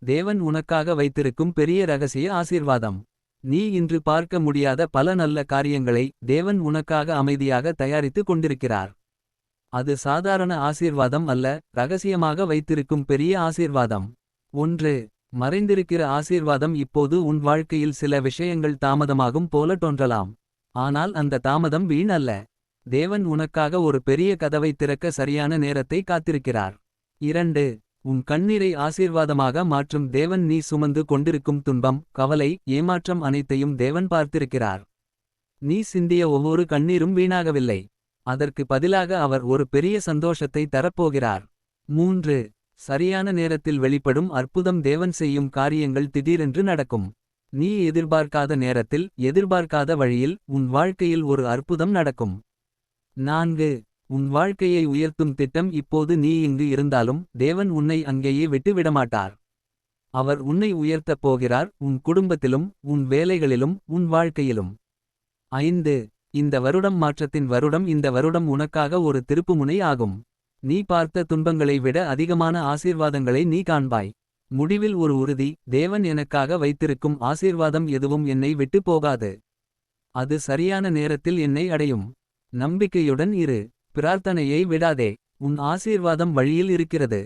தேவன் உனக்காக வைத்திருக்கும் பெரிய ரகசிய ஆசீர்வாதம். நீ இன்று பார்க்க முடியாத பல நல்ல காரியங்களை தேவன் உனக்காக அமைதியாக தயாரித்து கொண்டிருக்கிறார். அது சாதாரண ஆசீர்வாதம் அல்ல, ரகசியமாக வைத்திருக்கும் பெரிய ஆசீர்வாதம். 1. மறைந்திருக்கிற ஆசீர்வாதம். இப்போது உன் வாழ்க்கையில் சில விஷயங்கள் தாமதமாகும் போல தோன்றலாம். ஆனால் அந்த தாமதம் வீண் அல்ல. தேவன் உனக்காக ஒரு பெரிய கதவை திறக்க சரியான நேரத்தை காத்திருக்கிறார். 2. உன் கண்ணீரை ஆசீர்வாதமாக மாற்றும். தேவன் நீ சுமந்து கொண்டிருக்கும் துன்பம், கவலை, ஏமாற்றம் அனைத்தையும் தேவன் பார்த்திருக்கிறார். நீ சிந்திய ஒவ்வொரு கண்ணீரும் வீணாகவில்லை. அதற்கு பதிலாக அவர் ஒரு பெரிய சந்தோஷத்தை தரப்போகிறார். 3. சரியான நேரத்தில் வெளிப்படும் அற்புதம். தேவன் செய்யும் காரியங்கள் திடீரென்று நடக்கும். நீ எதிர்பார்க்காத நேரத்தில், எதிர்பார்க்காத வழியில் உன் வாழ்க்கையில் ஒரு அற்புதம் நடக்கும். 4. உன் வாழ்க்கையை உயர்த்தும் திட்டம். இப்போது நீ இங்கு இருந்தாலும் தேவன் உன்னை அங்கேயே விட்டு விடமாட்டார். அவர் உன்னை உயர்த்தப் போகிறார், உன் குடும்பத்திலும், உன் வேலைகளிலும், உன் வாழ்க்கையிலும். 5. இந்த வருடம் மாற்றத்தின் வருடம். இந்த வருடம் உனக்காக ஒரு திருப்புமுனை ஆகும். நீ பார்த்த துன்பங்களை விட அதிகமான ஆசீர்வாதங்களை நீ காண்பாய். முடிவில் ஒரு உறுதி, தேவன் எனக்காக வைத்திருக்கும் ஆசீர்வாதம் எதுவும் என்னை விட்டு போகாது. அது சரியான நேரத்தில் என்னை அடையும். நம்பிக்கையுடன் இரு. பிரார்த்தனையை விடாதே. உன் ஆசீர்வாதம் வழியில் இருக்கிறது.